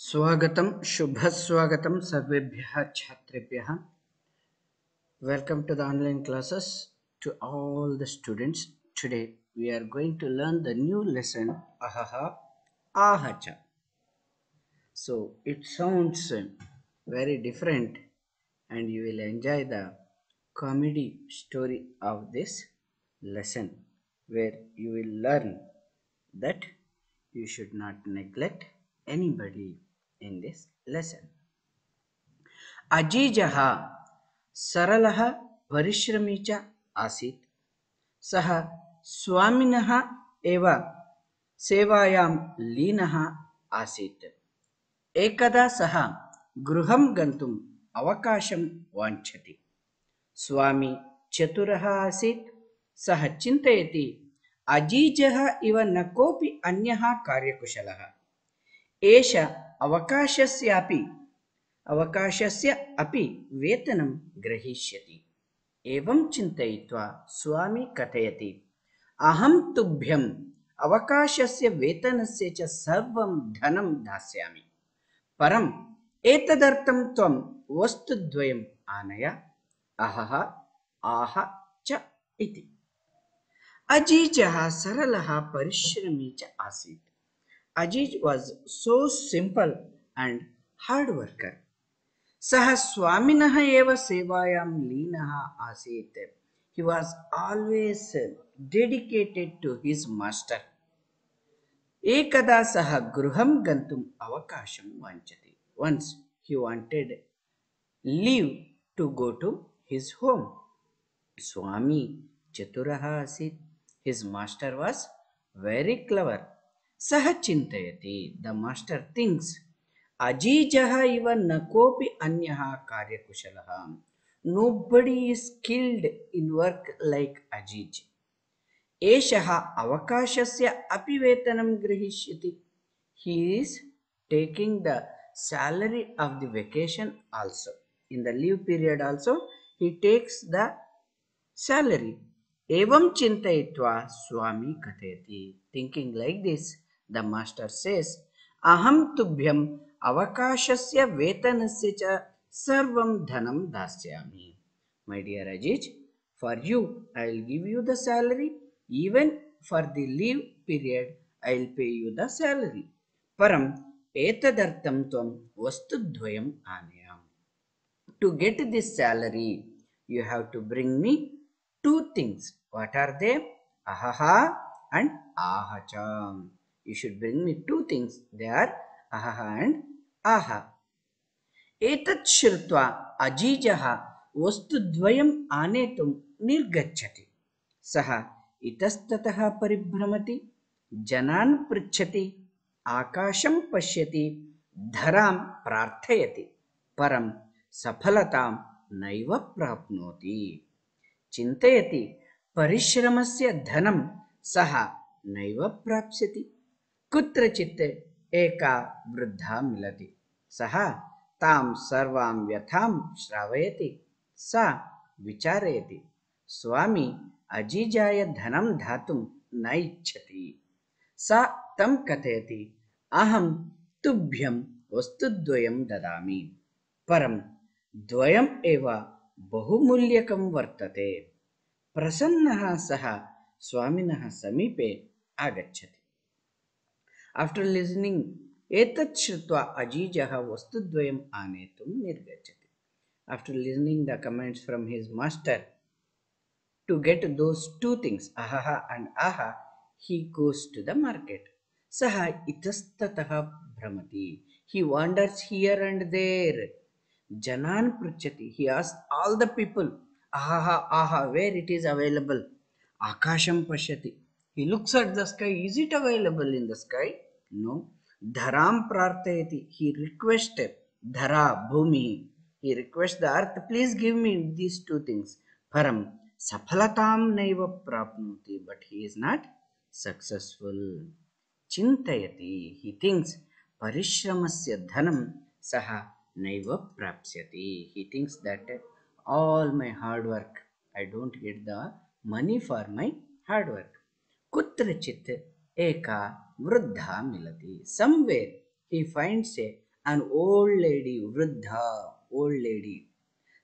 स्वागतं शुभस्वागतं सर्वेभ्यः छात्रेभ्यः. Welcome to the online classes to all the students. Today we are going to learn the new lesson ahaha ahacha. So it sounds very different and you will enjoy the comedy story of this lesson where you will learn that you should not neglect anybody in this lesson. अजीजः सरलः परिश्रमी च आसीत्. सः स्वामिनः एव सेवायां लीनः आसीत्. एकदा सः गृहं गन्तुम् अवकाशं वाञ्छति. स्वामी चतुरः आसीत्. सः चिन्तयति अजीजः इव न कोऽपि अन्यः कार्यकुशलः. एष अवकाशस्य अपि वेतनं ग्रहीष्यति. एवं चिन्तयित्वा स्वामी कथयति, अहं तुभ्यम् अवकाशस्य वेतनस्य च सर्वं धनं दास्यामि. परम् एतदर्थं त्वं वस्तुद्वयम् आनय, अहः आह च इति. अजीजः सरलः परिश्रमी च आसीत्. Ajij was so simple and hard worker. सः स्वामिनः एव सेवायां लीनः आसीत्. He was always dedicated to his master. एकदा सः गृहं गन्तुम् अवकाशं वाञ्छति. Once he wanted leave to go to his home. स्वामी चतुरः आसीत्. His master was very clever. सः चिन्तयति, the master thinks, अजीजः इव न कोऽपि अन्यः कार्यकुशलः. Nobody is skilled in work like Ajij. एषः अवकाशस्य अपि वेतनं गृहीष्यति. He is taking the salary of the vacation also. In the leave period also he takes the salary. एवं चिन्तयित्वा स्वामी कथयति. Thinking like this, the master says, अहं तुभ्यम् अवकाशस्य वेतनस्य च सर्वं धनं दास्यामि. My dear Ajij, for you I will give you the salary. Even for the leave period I will pay you the salary. Param etadhartam tvam vastudvayam anayam. To get this salary, you have to bring me two things. What are they? Ahaha and ahacha. You should bring me two things. They are ahaha and aha. एतत् श्रुत्वा अजीजः वस्तुद्वयम् आनेतुं निर्गच्छति. सः इतस्ततः परिभ्रमति, जनान् पृच्छति, आकाशं पश्यति, धरां प्रार्थयति, परं सफलतां नैव प्राप्नोति. चिन्तयति परिश्रमस्य धनं सः नैव प्राप्स्यति. कुत्रचित् एका वृद्धा मिलति. सः तां सर्वां व्यथां श्रावयति. सा विचारयति, स्वामी अजीजाय धनं दातुं न इच्छति. सा तं कथयति, अहं तुभ्यं वस्तुद्वयं ददामि, परं द्वयम् एव बहुमूल्यकं वर्तते. प्रसन्नः सः स्वामिनः समीपे आगच्छति. After listening, etat shrutva Ajijah vastudvayam anetum nirgachati. After listening the comments from his master, to get those two things, ahaha and aha, he goes to the market. Saha itastatah bhramati. He wanders here and there. Janan pruchati. He asks all the people, ahaha, aha, where it is available. Akasham pashyati. He looks at the sky. Is it available in the sky? No. Dharam prarthayati. He requests Dhara, Bhumi. He requests the earth, please give me these two things. Param Safalatam naiva prapnoti. But he is not successful. Chintayati. He thinks Parishramasya dhanam saha naiva prapsyati. He thinks that all my hard work, I don't get the money for my hard work. Kutrachit eka vruddha milati. Somewhere he finds a an old lady, Vruddha, old lady.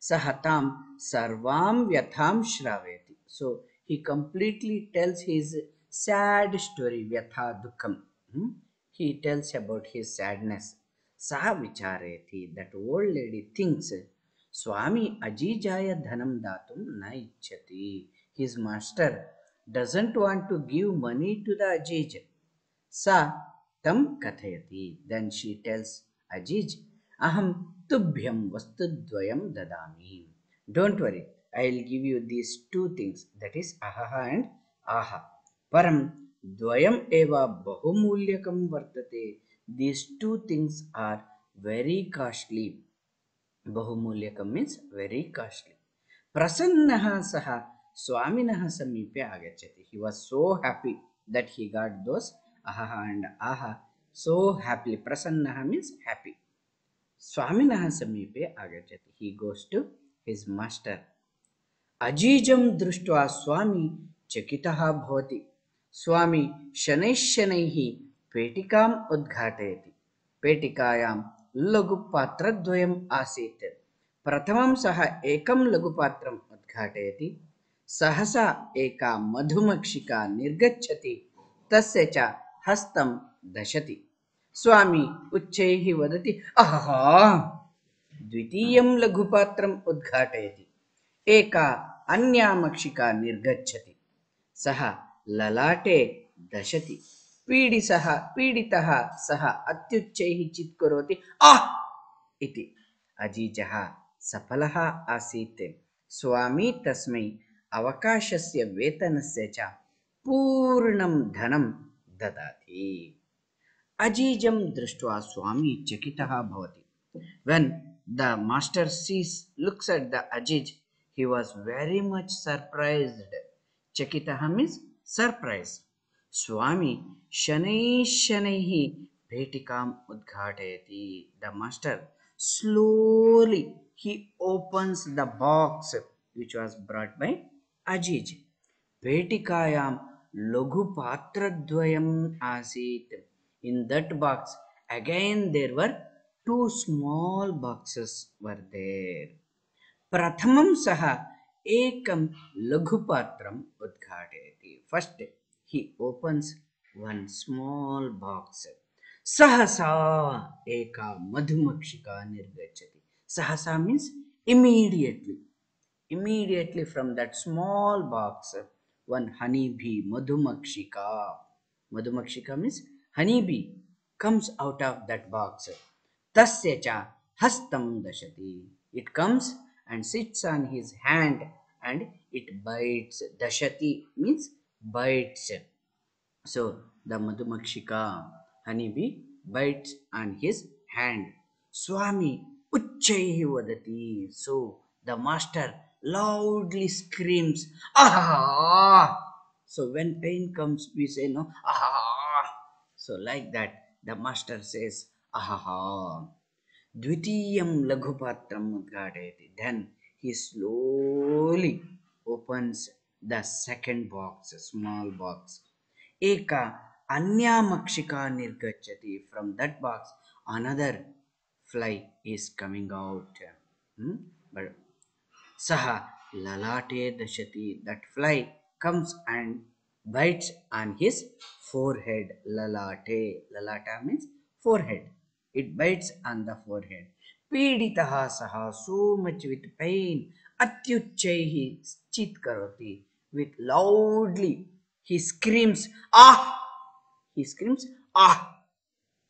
Sahatam sarvam vyatham shraveti. So he completely tells his sad story, vyatha dukkam. He tells about his sadness. Saha vichareti, that old lady thinks, Swami Ajijaya dhanam datum na ichchati. His master doesn't want to give money to the Ajij. Sa tam kathayati. Then she tells Ajij, Aham tubhyam vastudvayam dadami. Don't worry, I'll give you these two things, that is ahaha and aha. Param dvayam eva bahumulyakam vartate. These two things are very costly. Bahumulyakam means very costly. Prasannaha saha Swaminaha samipe agachati. He was so happy that he got those ahaha and aha. So happily. Prasannaha means happy. Swaminaha samipe agachati. He goes to his master. Ajijam društva Swami chakitaha bhavati. Swami shanaihi petikam udghatayati. Petikayam लघुपात्रद्वयम् आसीत्. प्रथमं सः एकं लघुपात्रम् उद्घाटयति. सहसा एका मधुमक्षिका निर्गच्छति. तस्य च हस्तं दशति. स्वामी उच्चैः वदति, आहा! द्वितीयं लघुपात्रम् उद्घाटयति. एका अन्या मक्षिका निर्गच्छति. सः ललाटे दशति. पीडितः सः अत्युच्चैः चित्करोति, आह् इति. अजीजः सफलः आसीत्. स्वामी तस्मै अवकाशस्य वेतनस्य च पूर्णं धनं ददाति. Ajijam drishtva Swami chakitaha bhavati. When the master looks at the Ajij, he was very much surprised. Chakitaha means surprised. Swami shanaihi bhetikam udghatayati. The master slowly he opens the box which was brought by Ajij. Petikayam Lagupatradvayam asit. In that box, again there were two small boxes were there. Prathamam saha ekam Lagupatram udghatayati. First, he opens one small box. Sahasa eka madhumakshika nirgachati. Sahasa means immediately. Immediately from that small box, one honeybee, madhumakshika. Madhumakshika means honeybee comes out of that box. Tasya cha hastam dashati. It comes and sits on his hand and it bites. Dashati means bites. So the madhumakshika, honeybee, bites on his hand. Swami uchchaihi vadati. So the master loudly screams, ah! So when pain comes, we say no, ah! So like that, the master says, aha! Dvitiyam laghupatram udghadayati. Then he slowly opens the second box, small box. Eka anya makshika nirgachati. From that box, another fly is coming out. But saha lalate dashati. That fly comes and bites on his forehead. Lalate. Lalata means forehead. It bites on the forehead. Piditaha saha. So much with pain. Atyuchaihi chit karoti. With loudly he screams, ah! He screams, ah!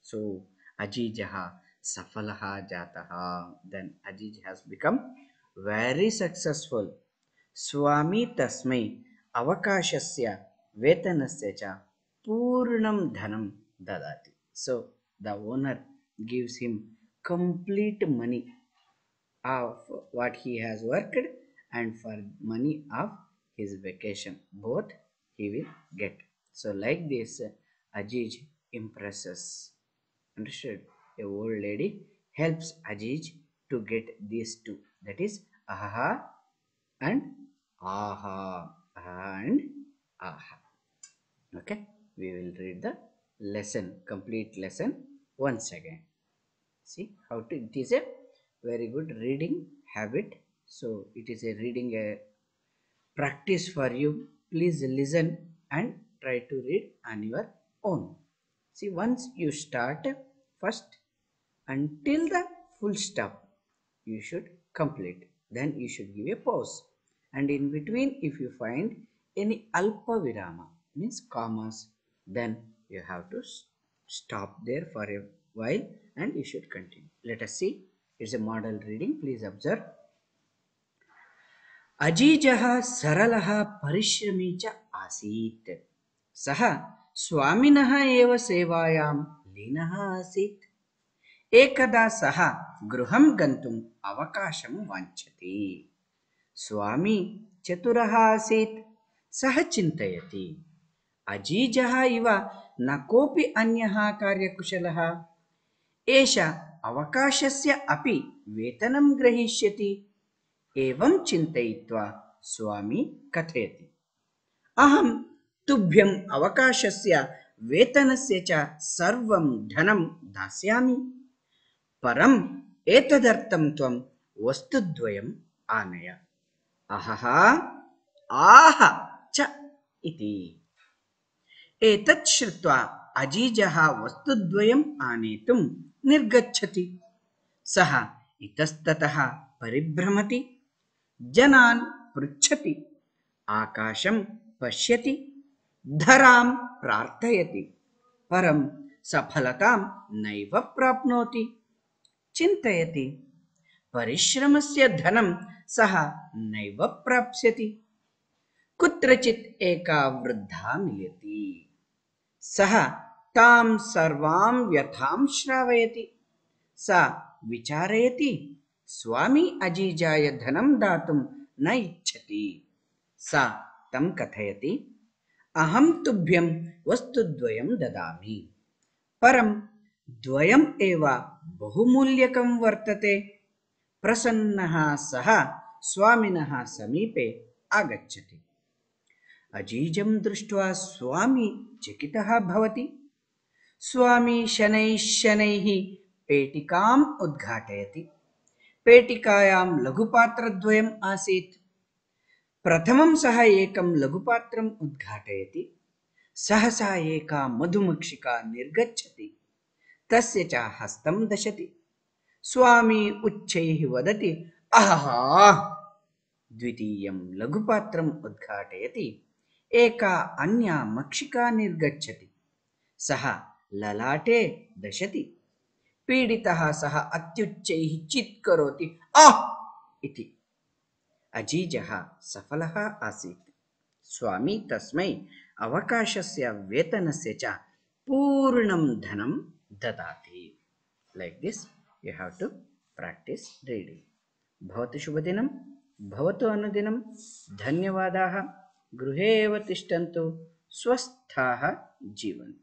So Ajijaha Safalaha Jataha. Then Ajij has become very successful. Swami Tasmai Avakashasya Vetanasya cha Purnam Dhanam Dadati. So the owner gives him complete money of what he has worked and for money of his vacation. Both he will get. So like this, Ajij impresses. Understood? A old lady helps Ajij to get these two. That is aha and aha. Aha and aha. Okay. We will read the lesson, complete lesson once again. See how to, it is a very good reading habit. So it is a reading a practice for you. Please listen and try to read on your own. See, once you start, first until the full stop you should complete, then you should give a pause, and in between if you find any alpa virama means commas, then you have to stop there for a while and you should continue. Let us see, it's a model reading. Please observe. अजीजः सरलः परिश्रमी च आसीत्। सः स्वामिनः एव सेवायां लीनः आसीत्। एकदा सः गृहं गन्तुम् अवकाशं वाञ्छति। स्वामी चतुरः आसीत्। सः चिन्तयति, अजीजः इव न कोऽपि अन्यः कार्यकुशलः। एष अवकाशस्य अपि वेतनं ग्रहीष्यति। एवं चिन्तयित्वा स्वामी कथयति, अहं तुभ्यम् अवकाशस्य वेतनस्य च सर्वं धनं दास्यामि, परम् एतदर्थं त्वं वस्तुद्वयम् आनय। अहः आह च इति। एतत् श्रुत्वा अजीजः वस्तुद्वयम् आनेतुं निर्गच्छति। सः इतस्ततः परिभ्रमति, जनान् पृच्छति, आकाशं पश्यति, धरां प्रार्थयति, परं सफलतां नैव प्राप्नोति। चिन्तयति, परिश्रमस्य धनं सः नैव प्राप्स्यति। कुत्रचित् एका वृद्धा मिलति। सः तां सर्वां व्यथां श्रावयति। सा विचारयति, स्वामी अजीजाय धनं दातुं न इच्छति। सा तं कथयति, अहं तुभ्यं वस्तुद्वयं ददामि, परं द्वयम् एव बहुमूल्यकं वर्तते। प्रसन्नः सः स्वामिनः समीपे आगच्छति। अजीजं दृष्ट्वा स्वामी चकितः भवति। स्वामी शनैः शनैः पेटिकाम् उद्घाटयति। पेटिकायां लघुपात्रद्वयम् आसीत्। प्रथमं सः एकं लघुपात्रम् उद्घाटयति। सहसा एका मधुमक्षिका निर्गच्छति। तस्य च हस्तं दशति। स्वामी उच्चैः वदति, आहा। द्वितीयं लघुपात्रम् उद्घाटयति। एका अन्या मक्षिका निर्गच्छति। सः ललाटे दशति। पीडितः सः अत्युच्चैः चित्करोति, आह इति। अजीजः सफलः आसीत्। स्वामी तस्मै अवकाशस्य वेतनस्य च पूर्णं धनं ददाति। Like this you have to practice reading. भवतु शुभदिनं, भवतु अनुदिनं। धन्यवादाः। गृहे एव तिष्ठन्तु, स्वस्थाः जीवन्तु।